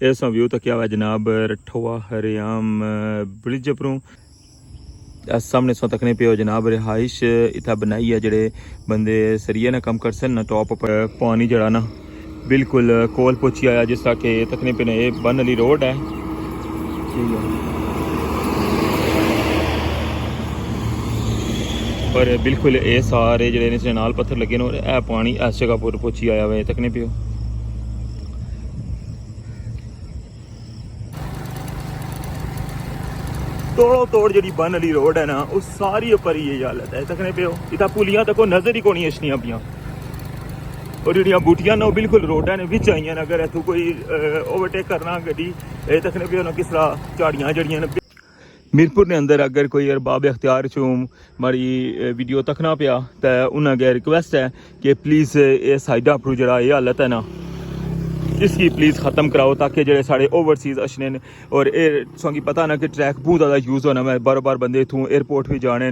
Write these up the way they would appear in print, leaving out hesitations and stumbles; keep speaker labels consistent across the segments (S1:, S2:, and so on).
S1: इस व्यू तक हुआ जनाब रठवा हरियाम ब्रिज उपरों सामने सो तकने पे जनाब रिहाइश इतना बनाई है जेडे बंदे सरिये ना कम कर सन ना टॉप पर पानी जड़ा ना बिल्कुल कोल पहुंची आया जिस तरह के तकने पे ये बन अली रोड है ठीक है और बिल्कुल ये सारे जेडे नाल पत्थर लगे न और यह पानी इस जगह पर पहुंची आया हुआ तकने पे तोड़ो तोड़ जी बन अली रोड है ना उस सारी ऊपर ही ये हालत है तकने पे इतना पुलियां तक नजर ही कोनी अछनियां पियां और जी बूटियां ना बिल्कुल रोडा ने बिच आई अगर इतों कोई ओवरटेक करना गड्डी ये तकने पे ना किस तरह झाड़ियां जड़ियां मीरपुर ने अंदर अगर कोई अरबाब अख्तियार चो मारी वीडियो तकना पिया तो उन्हें अगर रिक्वेस्ट है कि प्लीज़ ये साइडा पर जरा ये हालत है ना इसकी प्लीज़ ख़त्म कराओ ताकि जो साढ़े ओवरसीज़ अशने और एयर सोंगी पता ना कि ट्रैक बहुत ज़्यादा यूज़ होना मैं बार बार बंदे इतों एयरपोर्ट भी जाने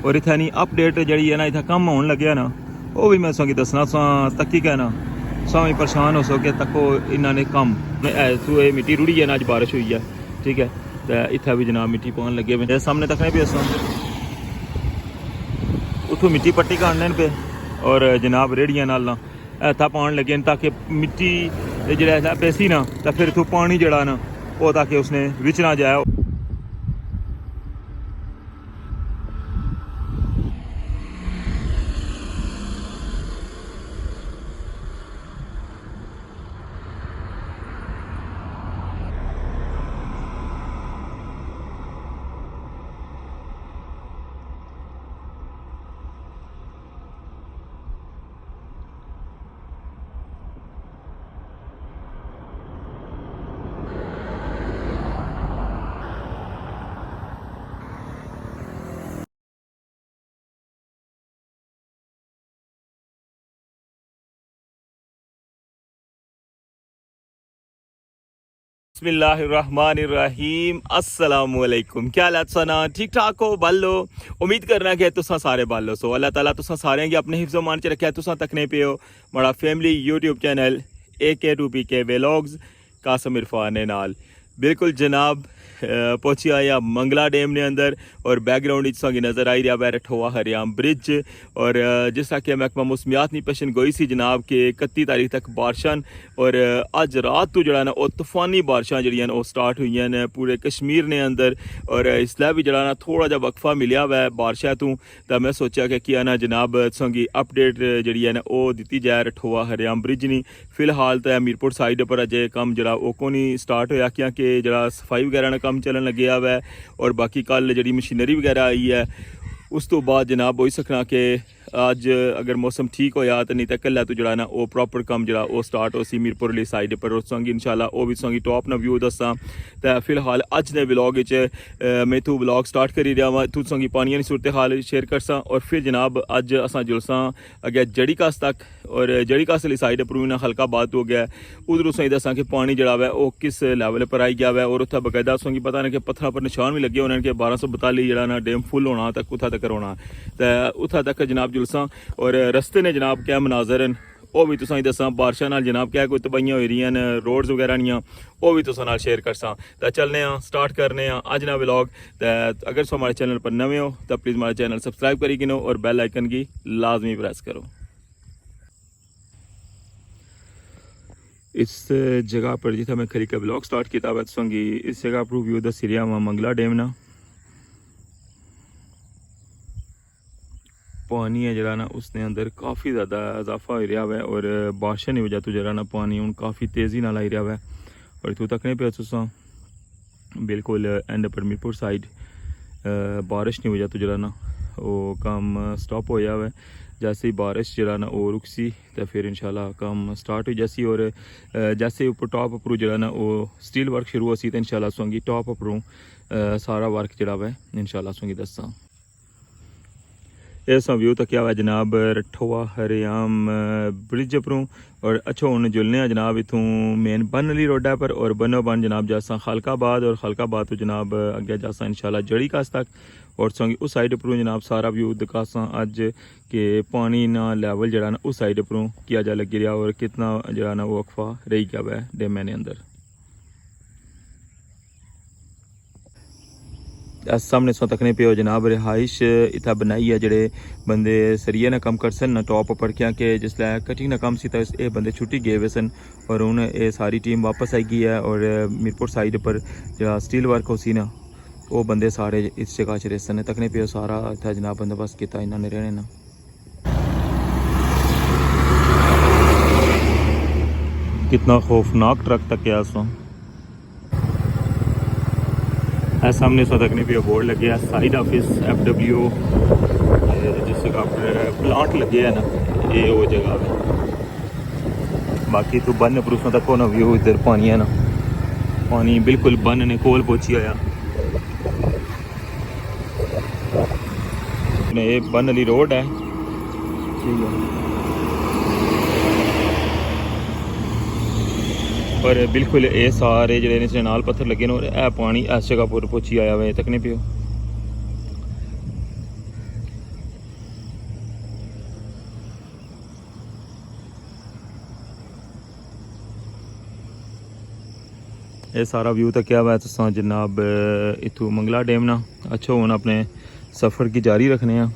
S1: और इतनी अपडेट जी है ना इतना कम होने लगे ना वो भी मैं सौ दसना तकी कहना स्वामी परेशान हो सो कि तको इन्होंने कम तू ये मिट्टी रुड़ी है ना अज बारिश हुई है ठीक है तो इतना भी जनाब मिट्टी पान लगे मेरे सामने तकने पे उतों मिट्टी पट्टी काटने पे और जनाब रेहड़ियां नाल ना इतना पान लगे ताकि मिट्टी जरा पैसी ना तो फिर इतों पानी जड़ा ना वो ताकि उसने विच ना जाए बिस्मिल्लाहिर्रहमानिर्रहीम अस्सलामुअलैकुम क्या हालत सना ठीक ठाक हो बालो उम्मीद करना कि तुसा सारे बालो सो अल्लाह ताला तुसा सारे की अपने हिफ्ज़ मान च रखे तुसा तकने पे हो बड़ा family YouTube channel AK2PK vlogs Qasim Irfan नाल बिल्कुल जनाब पहुंची आया मंगला डैम ने अंदर और बैकग्राउंड की नज़र आई रहा है रठवा हरियाम ब्रिज और जिस तरह कि महकमा मौसमियात ने पेशन गोई सी जनाब के 31 तारीख तक बारिशां और अज रात तो जड़ा ना वो तूफानी बारिशां जड़ियां वो स्टार्ट हुई हैं पूरे कश्मीर ने अंदर और इसलिए भी जड़ा ना थोड़ा जा वक्फा मिलिया हुआ है बारिशा तो मैं सोचा कि क्या ना जनाब संगी अपडेट जी है ना वो दी जाए रठवा हरियाम ब्रिज नहीं फिलहाल तो मीरपुर साइड पर अजय कम जरा वो को नहीं स्टार्ट होया क्योंकि जरा सफाई वगैरह ना कम चलन लगे हुआ है और बाकी कल जी मशीनरी वगैरह आई है उस तो बाद जनाब हो सकना कि अज अगर मौसम ठीक होया तो नहीं तो कल तो जरा ना वो प्रॉपर कम जरा वो स्टार्ट हो सी मीरपुर वाली साइड पर संगी इंशाल्लाह वो भी संगी टॉप ना व्यू दसा तो फिलहाल अज ने व्लॉग मैं तू व्लॉग स्टार्ट करी रहा वा तू संगी पानी की सूरत हाल शेयर करसा और फिर जनाब अज असा जुलसा अगे जड़ी कास तक और जड़ी कास वाली साइड पर भी हल्का बात हो गया उधरों सही दसा कि पानी जड़ा है वो किस लैवल पर आई गया है और उत्थे बकायदा संगी पता नहीं कि पत्थर पर निशान भी लगे होने कि 1242 जरा ना डैम फुल होना तक उत्था तक होना तो उत्था तक जनाब जुलसा और रस्ते ने जनाब क्या मनाजर हैं वो भी तुसां दसा बारिशा नाल जनाब क्या कोई तबाहियां हो रही हैं रोड्स वगैरह नहीं वो भी तुसां नाल शेयर करसा तो चलने स्टार्ट करने अज ना व्लॉग तो अगर तुम हमारे चैनल पर नवे हो तो प्लीज़ हमारे चैनल सब्सक्राइब करी गिनो और बेल आइकन की लाजमी प्रेस करो। इस जगह पर जितना मैं खरी का ब्लॉग स्टार्ट किया हुआ तुसांगी इस जगह पर व्यू दसी रहा वहाँ मंगला डैम ना पानी है जरा ना उसने अंदर काफ़ी ज़्यादा इजाफा हो रहा है और बारिश की वजह तो जरा ना पानी हूँ काफ़ी तेज़ी नाल आई रहा है और इतों तकने पे तुसा बिल्कुल एंड पर मीरपुर साइड बारिश की वजह तो जरा ना वो काम स्टॉप होया हुआ है। जैसे ही बारिश जरा ना वो रुकसी तो फिर इंशाल्लाह काम स्टार्ट हो जैसी। और जैसे ऊपर टॉप उपरू जरा ना वो स्टील वर्क शुरू हो सी तो इंशाल्लाह सोंगी टॉप उपरू सारा वर्क जरा है इंशाल्लाह सोंगी दसा। इस व्यू तक क्या हुआ जनाब रठोआ हरियाम ब्रिज उपरों और अच्छो हूँ जुलने जनाब इतों मेन बन अली रोड है पर और बनो बन जनाब जासा खलकाबाद और खलकाबाद तो जनाब अगे जासा इंशाल्लाह जड़ी कास तक और संगी उस साइड उपरों जनाब सारा व्यू दिखासा अज के पानी ना लैवल जरा ना उस साइड उपरों किया जा लगी रहा और कितना जरा ना वो वक्फा रही गया हुआ है डेमे ने अंदर। सामने सो तकने पे जनाब रिहाइश इतना बनाई है जेडे बंदे सरिये ना कम कर सन ना टॉप पर क्या कि जिसलै कटिंग ना कम सी तो ये बंदे छुट्टी गए हुए सन और हूँ ये सारी टीम वापस आई गई है और मीरपुर साइड पर जो स्टील वर्क हो सी ना वो बंदे सारे इस जगह च रेसन तकने पे सारा इतना जनाब बंदोबस्त किया इन्होंने रहने ना। कितना खौफनाक ट्रक तक गया सो सामने सो तकने पे बोर्ड लगे है साइड ऑफिस FW जिस जगह प्लांट लगे है ना ये वो जगह है। बाकी तो बन प्रूफों तक ना व्यू इधर पानी है ना पानी बिल्कुल बन ने कोल पहुंची आया। ये बन अली रोड है ठीक है पर बिल्कुल ये सारे जड़े ने नाल पत्थर लगे और यह पानी इस जगह पर पहुंची आया हुआ तकने पियो। ये सारा व्यू तक क्या हुआ तुम जनाब इतू मंगला डैम ना अच्छा हूँ अपने सफ़र की जारी रखने हैं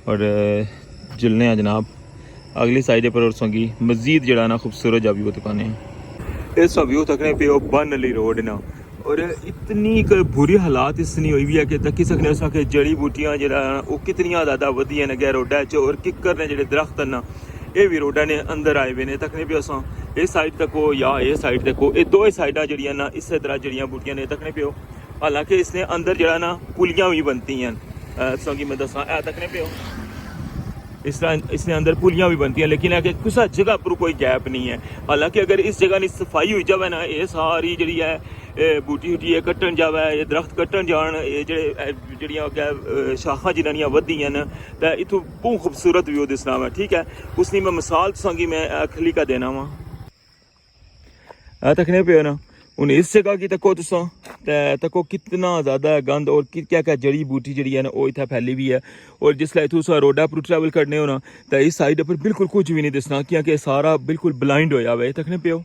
S1: और चलने जनाब अगली साइड पर और संगी मज़ीद जड़ा ना खूबसूरत जा व्यू दिखाने हैं। इस व्यू तकने पे बन अली रोड ना और इतनी बुरी हालात इसनी हुई भी है कि तकी सकने उस कि जड़ी बूटियां जरा वो कितनी ज़्यादा वधिया ने गए रोडा च और किकर ने जेडे दरख्त ना ये भी रोडा ने अंदर आए हुए ने तकने पे अस इस साइड तक हो या ये साइड तक हो ये दो साइडा जड़ियाँ ना इस तरह जड़ियाँ बूटियां ने तकने पे हो। हालांकि इसने अंदर जरा ना पुलियाँ भी बनती हैं संगी मैं दसा ए तकने पे हो इस तरह इसने अंदर पुलियाँ भी बनती हैं लेकिन है कि किसी जगह पर कोई गैप नहीं है। हालांकि अगर इस जगह की सफाई हुई जाए ना ये सारी जी है बूटी हुटी है कट्टन जावे ये दरख्त कट्टन जान ये जड़ियाँ शाखा जिन्होंने वधियां न तो इतों बहुत खूबसूरत व्यू दिसना वा ठीक है। उसकी मैं मिसाल संगी मैं खली का देना वा तकने पे हो ना हूँ इस जगह की तको तुसा तको कितना ज़्यादा गंद और क्या क्या जड़ी बूटी जी है ना वो इतना फैली भी है और जिसलै तुस रोडा पर ट्रैवल करने हो ना तो इस साइड पर बिल्कुल कुछ भी नहीं दिसना क्योंकि सारा बिल्कुल ब्लाइंड होया हुआ है तकने पे हो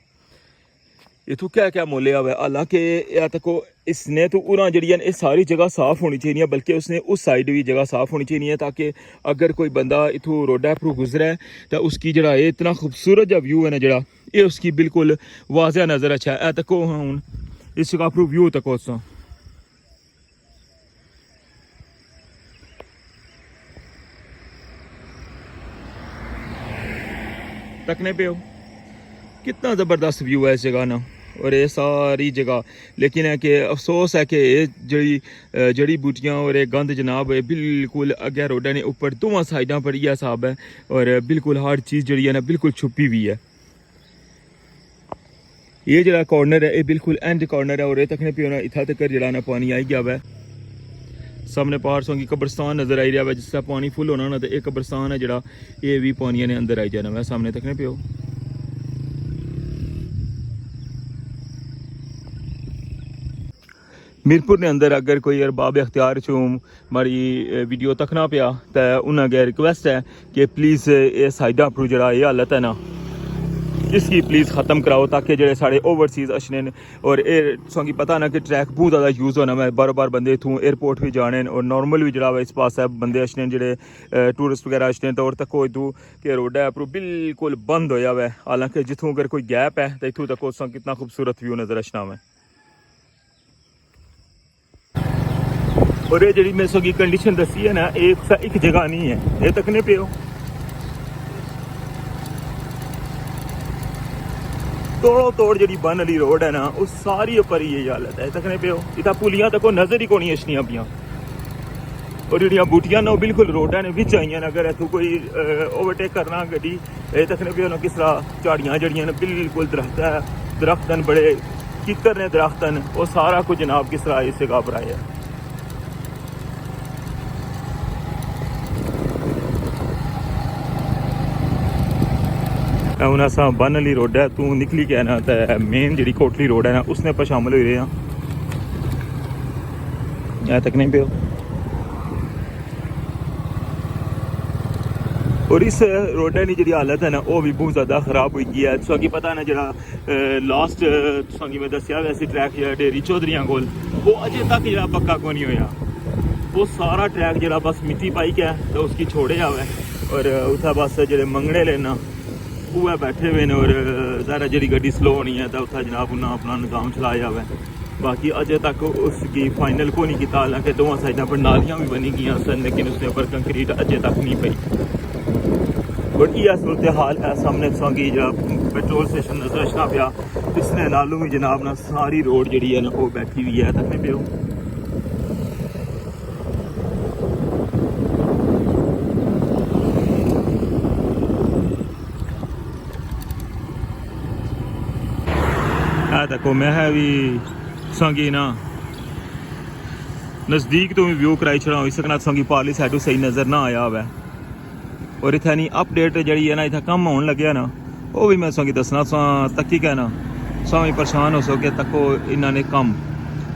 S1: इतों क्या क्या मोलिया हुआ है। हालांकि या तको इसने तो उरा जड़ियाँ ये सारी जगह साफ़ होनी चाहिए बल्कि उसने उस साइड भी जगह साफ़ होनी चाहिए ताकि अगर कोई बंदा इतों रोडा पर गुजरा है तो उसकी जरा ये इतना खूबसूरत जो व्यू है ना जरा ये उसकी बिल्कुल वाज़ह नज़र अच्छा है। तको हूँ इस जगह पर व्यू तको तकने पे हो कितना ज़बरदस्त व्यू है इस जगह ना और ये सारी जगह लेकिन है कि अफसोस है कि ये जड़ी बूटियाँ और ये गंद जनाब है बिल्कुल अगे रोडा ने ऊपर दोवां साइडों पर यह हिसाब है और बिल्कुल हर चीज़ जड़ी है ना बिल्कुल छुपी हुई है। ये जरा कॉर्नर है ये बिल्कुल एंड कॉर्नर है और ये तकने पे ना इतना तक जरा ना पानी आई गया हुआ है। सामने पहाड़ सोंगी कब्रस्तान नज़र आई रहा है जिसका पानी फुल होना ना तो एक कब्रस्तान है जरा ये भी पानी ने अंदर आई जाना मैं सामने तकने पे हो। मीरपुर ने अंदर अगर कोई अरबाब अख्तियार चो हमारी वीडियो तकना पिया तो उन्हें रिक्वेस्ट है कि प्लीज़ ये साइडा पर जरा ये हालत है ना इसकी प्लीज़ ख़त्म कराओ ताकि जो साढ़े ओवरसीज़ अशने और एयर सोंगी पता ना कि ट्रैक बहुत ज़्यादा यूज़ होना मैं बार बार बंदे इतों एयरपोर्ट भी जाने और नॉर्मल भी जरा इस पास है बंदे अशने जो टूरिस्ट वगैरह अशने तो और तको इतू कि रोड है पर बिल्कुल बंद होया हुआ है। हालांकि जितों अगर कोई गैप है तो इतों तको कितना खूबसूरत व्यू नज़र अशना है और ये जी मैं सोगी कंडीशन दसी है ना एक जगह नहीं है ये तकने पे हो तोड़ो तोड़ जी बन अली रोड है ना उस सारी ऊपर ही ये हालत है तकने पे हो इतना पुलियां तक नजर ही कोनी अशनियां पियां और ਜਿਹੜੀਆਂ ਬੂਟੀਆਂ ਨੇ ਉਹ ਬਿਲਕੁਲ ਰੋਡਾਂ ਨੇ ਵਿੱਚ ਆਈਆਂ ਨੇ ਅਗਰ ਇੱਥੋਂ ਕੋਈ ਓਵਰਟੇਕ ਕਰਨਾ ਗੱਡੀ ਇਹ ਤੱਕ ਨੇ ਵੀ ਉਹਨਾਂ ਕਿਸ ਤਰ੍ਹਾਂ ਝਾੜੀਆਂ ਜਿਹੜੀਆਂ ਨੇ ਬਿਲਕੁਲ ਦਰਖਤ ਹਨ ਬੜੇ ਕਿੱਕਰ ਨੇ ਦਰਖਤ ਹਨ ਉਹ ਸਾਰਾ ਕੁਝ ਜਨਾਬ ਕਿਸ ਤਰ੍ਹਾਂ ਇਸ ਜਗ੍ਹਾ ਪਰ ਆਇਆ ਹੁਣ ਅਸਾਂ ਬੰਨ ਵਾਲੀ ਰੋਡ ਹੈ ਤੂੰ ਨਿਕਲੀ ਕੇ ਨਾ ਤਾਂ ਮੇਨ ਜਿਹੜੀ ਕੋਟਲੀ ਰੋਡ ਹੈ ਨਾ ਉਸਨੇ ਆਪਾਂ ਸ਼ਾਮਲ ਹੋਏ ਰਹੇ ਹਾਂ यहाँ तक नहीं पियो और इस रोड की जी हालत है ना वो भी बहुत ज़्यादा खराब हुई है तुसा की पता ना जरा लास्ट तुसा की मैं दसिया वैसे ट्रैक जो डेरी चौधरिया कोल वो अजे तक जरा पक्का को नहीं होया वो सारा ट्रैक जरा बस मिट्टी पाई के तो उसकी छोड़े आवे और उत्थे बस जो मंगने लेना वो बैठे हुए हैं और ज़रा जी गड्डी स्लो होनी है तो उत्थे जनाब उन्हें अपना निज़ाम चलाया जाए बाकी अजे तक उसकी फाइनल को नहीं किया हालांकि दोनों साइडों पर नालियाँ भी बनी गई सन लेकिन उसके ऊपर कंक्रीट अजे तक नहीं पई और यह सूरत हाल है सामने तुसांगी जो पेट्रोल स्टेशन नजर आना पाया इसने नालों भी जनाब ना सारी रोड जी है ना वो बैठी हुई है तक नहीं पियो देखो मैं है भी संगी ना नज़दीक तो भी व्यू कराई छड़ा हो सकना संगी पारली साइड सही नज़र ना आया हुआ और इतना नहीं अपडेट जी है ना इतना कम होने लगे ना वो भी मैं संगी दसना तकी कहना स्वामी परेशान हो सके तको इन्होंने कम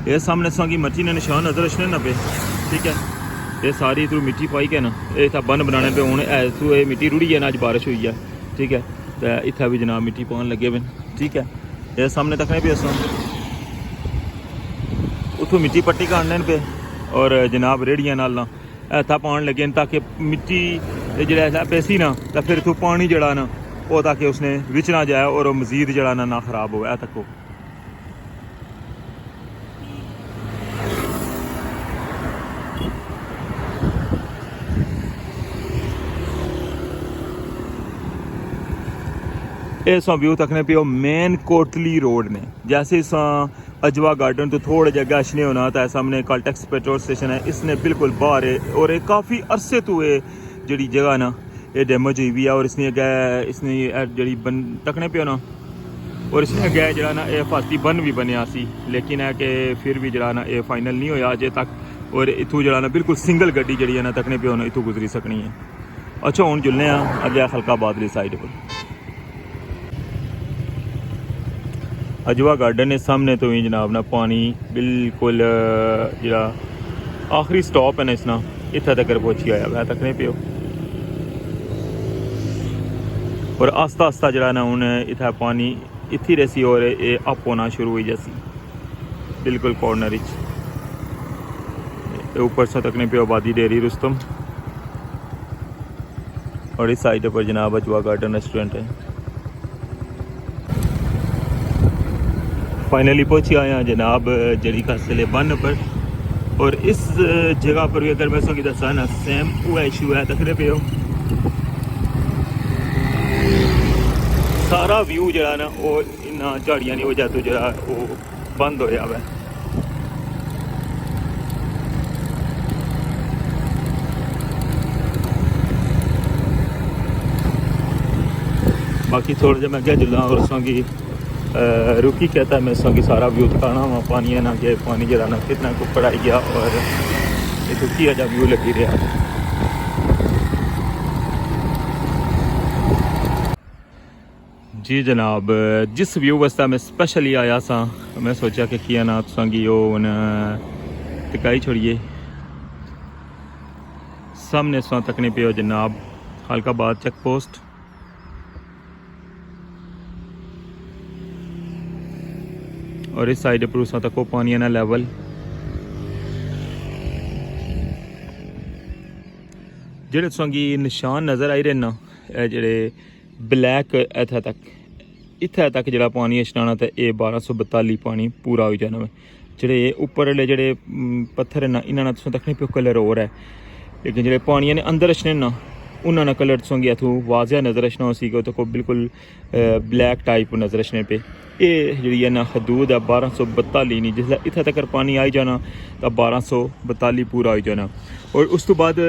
S1: ये सामने संगी मट्टी ने निशान नजर रचने ना पे ठीक है ये सारी तू मिट्टी पाई के ना ये इतना बन बनाने पे हूँ तू ये मिट्टी रुड़ी है ना अज बारिश हुई है ठीक है तो इतना भी जनाब मिट्टी पान लगे पे ठीक है ये सामने तक नहीं पे उतों मिट्टी पट्टी काटने पे और जनाब रेड़ियाँ नाल ऐसा पान लगे ताकि मिट्टी जो पैसी ना तो फिर इतों पानी जड़ा ना वो ताकि उसने विच ना जाए और मजीद जड़ा ना खराब हो तक इस व्यू तकने पे मेन कोटली रोड ने जैसे इस अजवा गार्डन तो थोड़ा जगह अशने होना तो सामने कॉल्टेक्स पेट्रोल स्टेशन है इसने बिल्कुल बाहर है और एक काफ़ी अरसे तो ये जी जगह ना ये डैमेज हुई भी है और इसने अगर इसने जी बन तकने पे ना और इसने अगर जरा ना ये फाती बन भी बनया सी लेकिन है कि फिर भी जरा ना ये फाइनल नहीं होया अजे तक और इतों जरा ना बिल्कुल सिंगल गड्डी जी है ना तकने पे इतों गुजरी सकनी है अच्छा हूँ जुलने अगे खलकाबाद वाली साइड पर अजवा गार्डन है सामने तो ही जनाब ना पानी बिल्कुल जरा आखिरी स्टॉप है ना इसना इतना तक पहुंची आया वह तक नहीं पियो और आस्ता आस्ता जरा ना हूँ इतना पानी इतनी रसी और ये अप होना शुरू हुई जैसी बिल्कुल कॉर्नर ऊपर से तक नहीं पियो आबादी डेरी रुस्तम और इस साइड पर जनाब अजवा गार्डन रेस्टोरेंट है फाइनली पहुँचे आए हैं जनाब जड़ी कासिले बन पर और इस जगह पर भी अगर मैं सोची दसा ना सेम हुआ इशू है तकरे पे हो सारा व्यू जरा ना वो इन्ना झाड़ियां की वजह तो जरा वो बंद होया हुआ बाकी थोड़ा जहा मैं क्या जुला और संगी रुकी कहता है मैं संगी सारा व्यू दिखाना वहाँ पानी है ना कि पानी जरा ना कितना को पड़ाई गया और ये दुखी अजा व्यू लगी रहा जी जनाब जिस व्यू वास्ते मैं स्पेशली आया सा मैं सोचा कि किया ना संगी हूँ टिकाई छोड़िए सामने सौ तकने पे हो जनाब खलकाबाद चेक पोस्ट और इस साइड पर उसा तक पानी ना लेवल जेड़े तुसांगी निशान नज़र आई रहे ना जेड़े ब्लैक इत्थे तक जेड़ा पानी छड़ाना तो ये 1242 पानी पूरा हो जाना है जेड़े उपर वाले जेड़े पत्थर है ना इन्होंने तुसें तक नहीं पियो कलर और है लेकिन जेड़े पानी ने अंदर छने ना ਉਹਨਾਂ ਨਾਲ ਕਲਰ ਤੁਸਾंगी इथों वाजिया नज़र अचना हो सी तो बिल्कुल ब्लैक टाइप नज़र अचने पे। ये जी है ना हदूद है 1242 नहीं, जिसलै इत्थे तक पानी आई जाना तो 1242 पूरा आई जाना। और उस तो बाद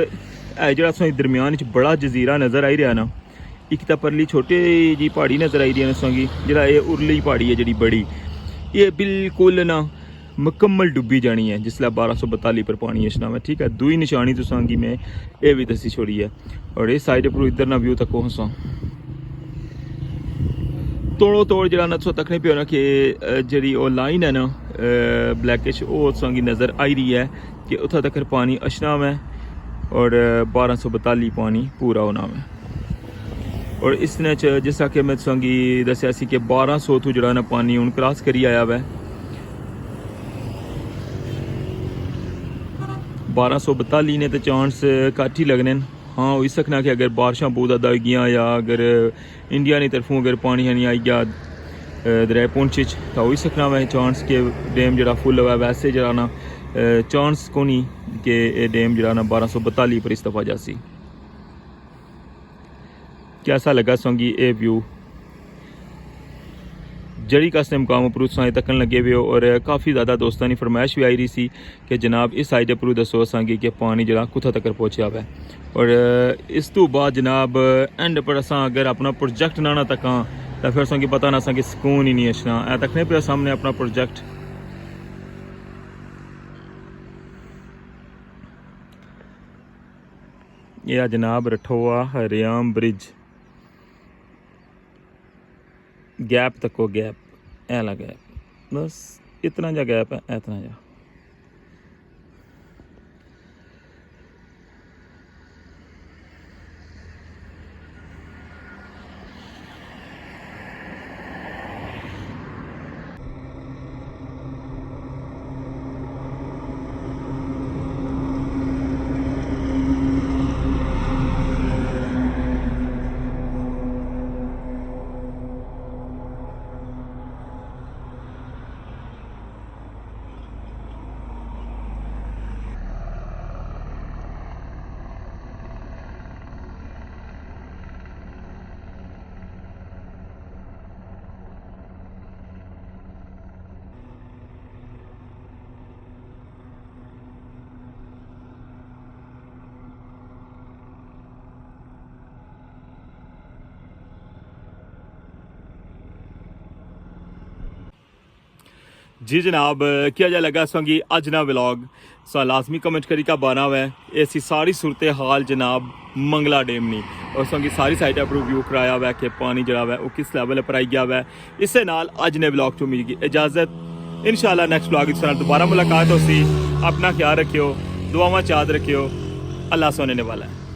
S1: जो दरम्यान बड़ा जजीरा नज़र आई रहा ना, एक तो परली छोटी जी पहाड़ी नज़र आई रही है तुसांगी, जो ये उरली पहाड़ी है जी बड़ी, ये बिल्कुल ना मुकम्मल डुबी जानी है जिसलै 1242 पर पानी अचना है। ठीक है, दुई निशानी तुसांगी मैं ये भी दसी छोड़ी है। और इस साइड पर इधर ना व्यू तक हसा तोड़ो तोड़ जरा ना तुस तकने पे हो ना कि जी लाइन है ना ब्लैकिश वो तुसांगी नज़र आई रही है कि उत्थे तक पानी अचना है और 1242 पानी पूरा होना है। और इसने जिस कि मैं तुसांगी दसिया सी कि 1200 तो जरा ना पानी हूँ क्रॉस करी आया वै। 1242 ने तो चांस घट ही लगने। हाँ हो सकना कि अगर बारिशां बहुत ज़्यादा हो गई या अगर इंडिया की तरफों अगर पानी नहीं आई गया दरिया पुंछ तो हो सकना वै चांस के डैम जरा फुल हुआ। वैसे जरा ना चांस को नहीं कि डैम जरा ना 1242 पर इस दफ़ा जासी। कैसा लगा तुसांगी ये व्यू जड़ी कास्ते मुकाम पर तुसां तकन लगे हुए हो। और काफ़ी ज़्यादा दोस्तों की फरमाइश भी आई रही सी कि जनाब इस साइड पर दसो असांगी कि पानी जरा कुत्थे तक पहुँचा हुआ है। और इस तो बाद जनाब एंड पर असां अगर अपना प्रोजेक्ट ना तकां तो फिर असांगी पता ना असांगी सुकून ही नहीं अचना। ए तकने पे सामने अपना प्रोजेक्ट यह जनाब रठोआ हरियाम ब्रिज गैप तक गैप ऐला गैप बस इतना जा गैप है इतना जा। जी जनाब क्या जा लगा संगी अज ना व्लॉग सा लाजमी कमेंट करी का बाना हुआ है। ऐसी सारी सूरत हाल जनाब मंगला डैम नहीं और संगी सारी साइड पर व्यू कराया हुआ है कि पानी जरा हुआ है वो किस लेवल पर आई गया हुआ है। इससे नाल अज ने व्लॉग चो मिल गई इजाजत। इंशाल्लाह नेक्स्ट व्लॉग इस दोबारा मुलाकात हो सी। अपना ख्याल रखियो, दुआवां याद रखियो। अल्लाह सोने वाला है।